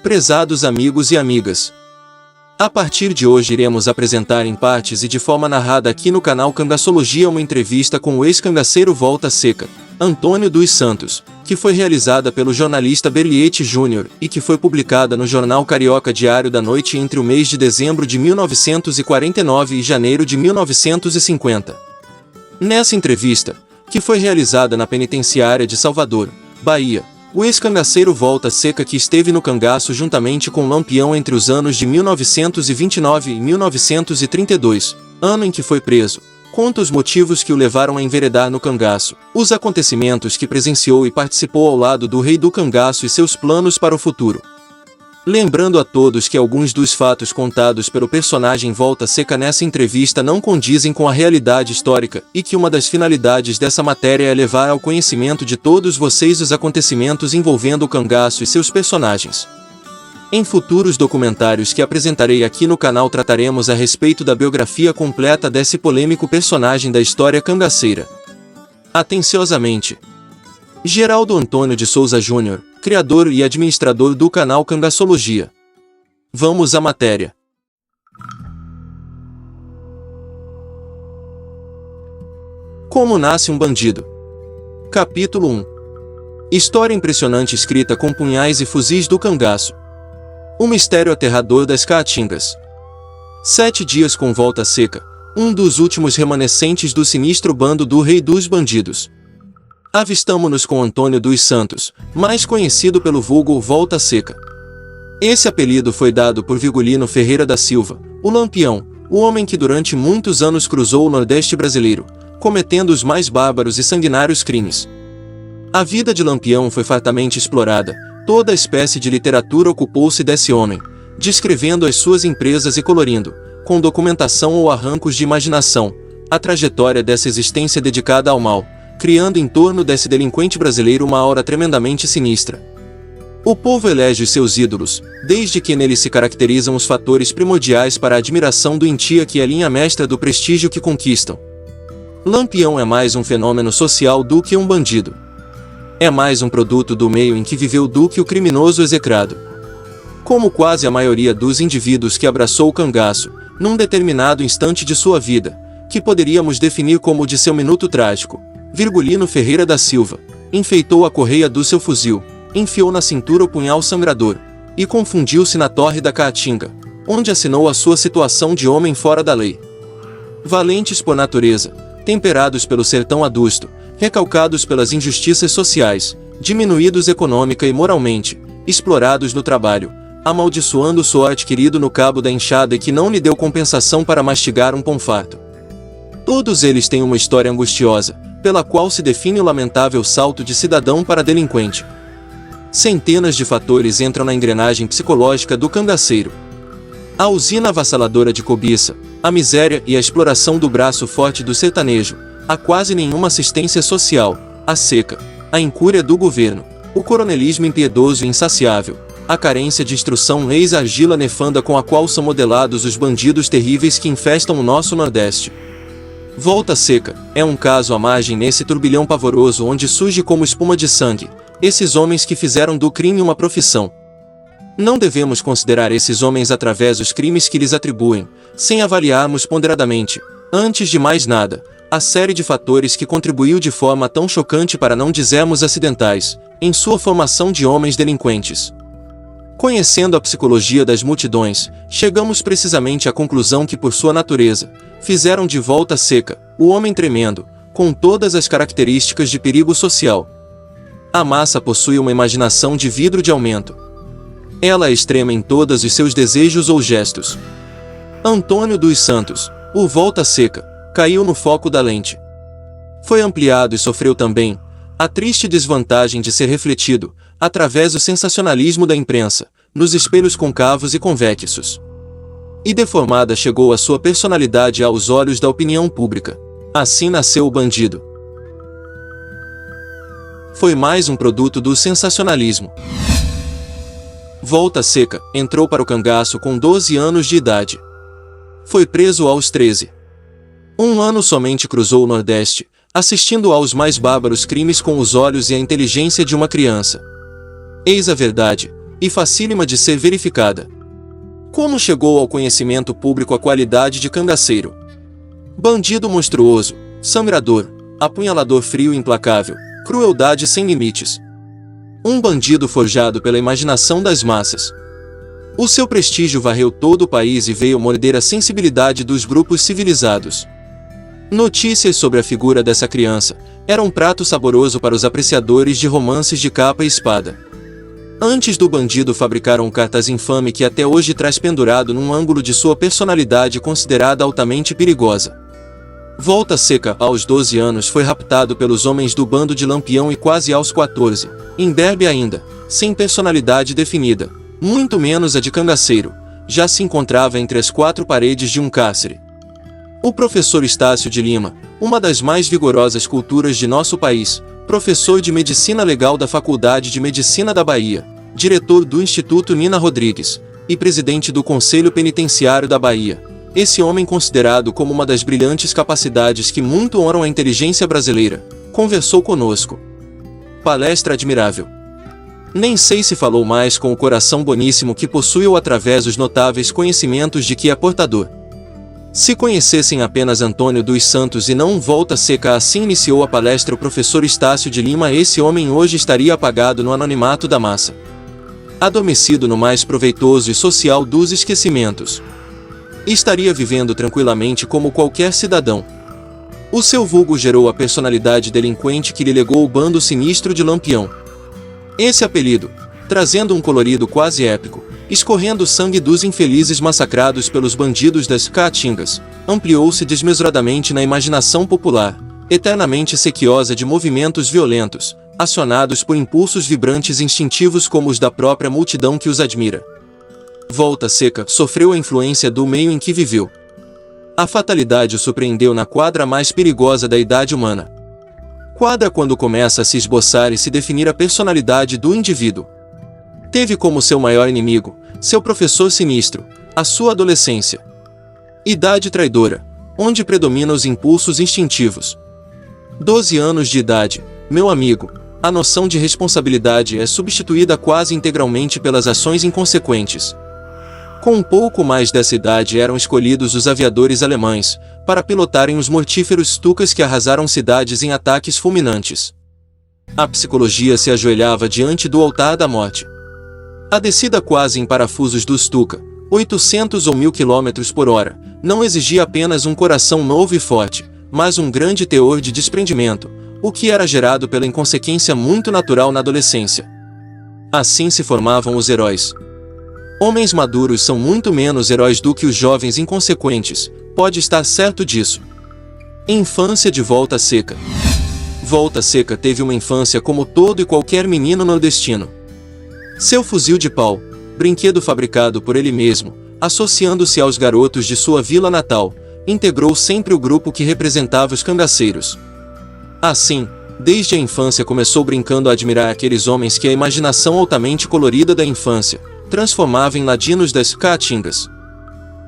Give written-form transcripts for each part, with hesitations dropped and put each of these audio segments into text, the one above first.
Prezados amigos e amigas, a partir de hoje iremos apresentar em partes e de forma narrada aqui no canal Cangaçologia uma entrevista com o ex-cangaceiro Volta Seca, Antônio dos Santos, que foi realizada pelo jornalista Berliete Júnior e que foi publicada no jornal Carioca Diário da Noite entre o mês de dezembro de 1949 e janeiro de 1950. Nessa entrevista, que foi realizada na penitenciária de Salvador, Bahia, o ex-cangaceiro Volta Seca, que esteve no cangaço juntamente com Lampião entre os anos de 1929 e 1932, ano em que foi preso, conta os motivos que o levaram a enveredar no cangaço, os acontecimentos que presenciou e participou ao lado do rei do cangaço e seus planos para o futuro. Lembrando a todos que alguns dos fatos contados pelo personagem Volta Seca nessa entrevista não condizem com a realidade histórica e que uma das finalidades dessa matéria é levar ao conhecimento de todos vocês os acontecimentos envolvendo o cangaço e seus personagens. Em futuros documentários que apresentarei aqui no canal trataremos a respeito da biografia completa desse polêmico personagem da história cangaceira. Atenciosamente, Geraldo Antônio de Souza Júnior, criador e administrador do canal Cangaçologia. Vamos à matéria. Como nasce um bandido? Capítulo 1. História impressionante escrita com punhais e fuzis do cangaço. O mistério aterrador das caatingas. 7 dias com Volta Seca, um dos últimos remanescentes do sinistro bando do Rei dos Bandidos. Avistamo-nos com Antônio dos Santos, mais conhecido pelo vulgo Volta Seca. Esse apelido foi dado por Virgulino Ferreira da Silva, o Lampião, o homem que durante muitos anos cruzou o Nordeste brasileiro, cometendo os mais bárbaros e sanguinários crimes. A vida de Lampião foi fartamente explorada, toda espécie de literatura ocupou-se desse homem, descrevendo as suas empresas e colorindo, com documentação ou arrancos de imaginação, a trajetória dessa existência dedicada ao mal, criando em torno desse delinquente brasileiro uma aura tremendamente sinistra. O povo elege os seus ídolos, desde que neles se caracterizam os fatores primordiais para a admiração doentia que é a linha mestra do prestígio que conquistam. Lampião é mais um fenômeno social do que um bandido. É mais um produto do meio em que viveu do que o criminoso execrado. Como quase a maioria dos indivíduos que abraçou o cangaço, num determinado instante de sua vida, que poderíamos definir como o de seu minuto trágico, Virgulino Ferreira da Silva enfeitou a correia do seu fuzil, enfiou na cintura o punhal sangrador e confundiu-se na torre da Caatinga, onde assinou a sua situação de homem fora da lei. Valentes por natureza, temperados pelo sertão adusto, recalcados pelas injustiças sociais, diminuídos econômica e moralmente, explorados no trabalho, amaldiçoando o suor adquirido no cabo da enxada e que não lhe deu compensação para mastigar um pão farto. Todos eles têm uma história angustiosa, pela qual se define o lamentável salto de cidadão para delinquente. Centenas de fatores entram na engrenagem psicológica do cangaceiro. A usina avassaladora de cobiça, a miséria e a exploração do braço forte do sertanejo, a quase nenhuma assistência social, a seca, a incúria do governo, o coronelismo impiedoso e insaciável, a carência de instrução eis a argila nefanda com a qual são modelados os bandidos terríveis que infestam o nosso Nordeste. Volta Seca é um caso à margem nesse turbilhão pavoroso onde surge como espuma de sangue esses homens que fizeram do crime uma profissão. Não devemos considerar esses homens através dos crimes que lhes atribuem, sem avaliarmos ponderadamente, antes de mais nada, a série de fatores que contribuiu de forma tão chocante, para não dizermos acidentais, em sua formação de homens delinquentes. Conhecendo a psicologia das multidões, chegamos precisamente à conclusão que, por sua natureza, fizeram de Volta Seca o homem tremendo, com todas as características de perigo social. A massa possui uma imaginação de vidro de aumento. Ela é extrema em todos os seus desejos ou gestos. Antônio dos Santos, o Volta Seca, caiu no foco da lente. Foi ampliado e sofreu também a triste desvantagem de ser refletido, através do sensacionalismo da imprensa, nos espelhos concavos e convexos. E deformada chegou a sua personalidade aos olhos da opinião pública. Assim nasceu o bandido. Foi mais um produto do sensacionalismo. Volta Seca entrou para o cangaço com 12 anos de idade. Foi preso aos 13. Um ano somente cruzou o Nordeste, assistindo aos mais bárbaros crimes com os olhos e a inteligência de uma criança. Eis a verdade, e facílima de ser verificada. Como chegou ao conhecimento público a qualidade de cangaceiro? Bandido monstruoso, sangrador, apunhalador frio e implacável, crueldade sem limites. Um bandido forjado pela imaginação das massas. O seu prestígio varreu todo o país e veio morder a sensibilidade dos grupos civilizados. Notícias sobre a figura dessa criança eram um prato saboroso para os apreciadores de romances de capa e espada. Antes do bandido fabricaram um cartaz infame que até hoje traz pendurado num ângulo de sua personalidade considerada altamente perigosa. Volta Seca, aos 12 anos, foi raptado pelos homens do bando de Lampião e quase aos 14, imberbe ainda, sem personalidade definida, muito menos a de cangaceiro, já se encontrava entre as quatro paredes de um cárcere. O professor Estácio de Lima, uma das mais vigorosas culturas de nosso país, professor de Medicina Legal da Faculdade de Medicina da Bahia, diretor do Instituto Nina Rodrigues e presidente do Conselho Penitenciário da Bahia, esse homem considerado como uma das brilhantes capacidades que muito honram a inteligência brasileira, conversou conosco. Palestra admirável. Nem sei se falou mais com o coração boníssimo que possui ou através dos notáveis conhecimentos de que é portador. Se conhecessem apenas Antônio dos Santos e não Volta Seca, assim iniciou a palestra o professor Estácio de Lima, esse homem hoje estaria apagado no anonimato da massa, adormecido no mais proveitoso e social dos esquecimentos. Estaria vivendo tranquilamente como qualquer cidadão. O seu vulgo gerou a personalidade delinquente que lhe legou o bando sinistro de Lampião. Esse apelido, trazendo um colorido quase épico, escorrendo o sangue dos infelizes massacrados pelos bandidos das caatingas, ampliou-se desmesuradamente na imaginação popular, eternamente sequiosa de movimentos violentos, acionados por impulsos vibrantes instintivos como os da própria multidão que os admira. Volta Seca sofreu a influência do meio em que viveu. A fatalidade o surpreendeu na quadra mais perigosa da idade humana. Quadra quando começa a se esboçar e se definir a personalidade do indivíduo. Teve como seu maior inimigo, seu professor sinistro, a sua adolescência. Idade traidora, onde predominam os impulsos instintivos. 12 anos de idade, meu amigo, a noção de responsabilidade é substituída quase integralmente pelas ações inconsequentes. Com um pouco mais dessa idade eram escolhidos os aviadores alemães, para pilotarem os mortíferos Stukas que arrasaram cidades em ataques fulminantes. A psicologia se ajoelhava diante do altar da morte. A descida quase em parafusos do Stuka, 800 ou 1000 km por hora, não exigia apenas um coração novo e forte, mas um grande teor de desprendimento, o que era gerado pela inconsequência muito natural na adolescência. Assim se formavam os heróis. Homens maduros são muito menos heróis do que os jovens inconsequentes, pode estar certo disso. Infância de Volta Seca. Volta Seca teve uma infância como todo e qualquer menino nordestino. Seu fuzil de pau, brinquedo fabricado por ele mesmo, associando-se aos garotos de sua vila natal, integrou sempre o grupo que representava os cangaceiros. Assim, desde a infância começou brincando a admirar aqueles homens que a imaginação altamente colorida da infância transformava em ladinos das caatingas.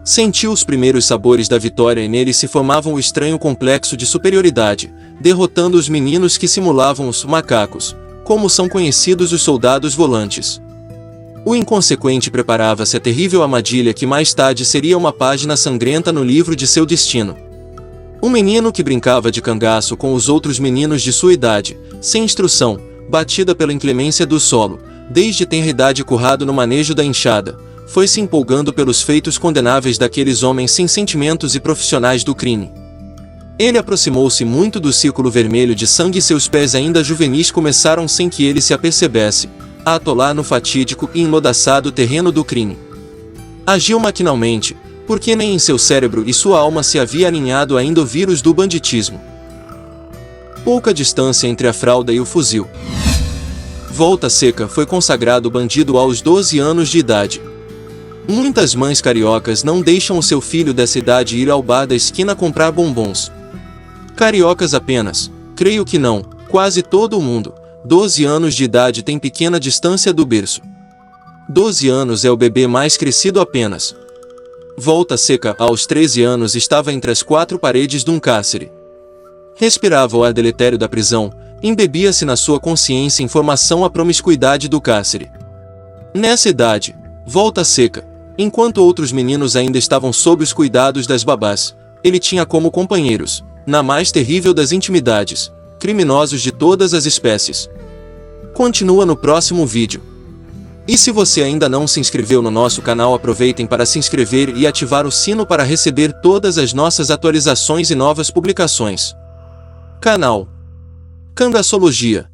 Sentiu os primeiros sabores da vitória e nele se formava um estranho complexo de superioridade, derrotando os meninos que simulavam os macacos, como são conhecidos os soldados volantes. O inconsequente preparava-se a terrível armadilha que mais tarde seria uma página sangrenta no livro de seu destino. Um menino que brincava de cangaço com os outros meninos de sua idade, sem instrução, batida pela inclemência do solo, desde tenra idade currado no manejo da enxada, foi se empolgando pelos feitos condenáveis daqueles homens sem sentimentos e profissionais do crime. Ele aproximou-se muito do círculo vermelho de sangue e seus pés ainda juvenis começaram sem que ele se apercebesse, a atolar no fatídico e enlodaçado terreno do crime. Agiu maquinalmente, porque nem em seu cérebro e sua alma se havia aninhado ainda o vírus do banditismo. Pouca distância entre a fralda e o fuzil. Volta Seca foi consagrado bandido aos 12 anos de idade. Muitas mães cariocas não deixam o seu filho dessa idade ir ao bar da esquina comprar bombons. Cariocas apenas, creio que não, quase todo o mundo, 12 anos de idade tem pequena distância do berço. 12 anos é o bebê mais crescido apenas. Volta Seca, aos 13 anos estava entre as quatro paredes de um cárcere. Respirava o ar deletério da prisão, embebia-se na sua consciência informação a promiscuidade do cárcere. Nessa idade, volta seca, enquanto outros meninos ainda estavam sob os cuidados das babás, ele tinha como companheiros, na mais terrível das intimidades, criminosos de todas as espécies. Continua no próximo vídeo. E se você ainda não se inscreveu no nosso canal, aproveitem para se inscrever e ativar o sino para receber todas as nossas atualizações e novas publicações. Canal Cangassologia.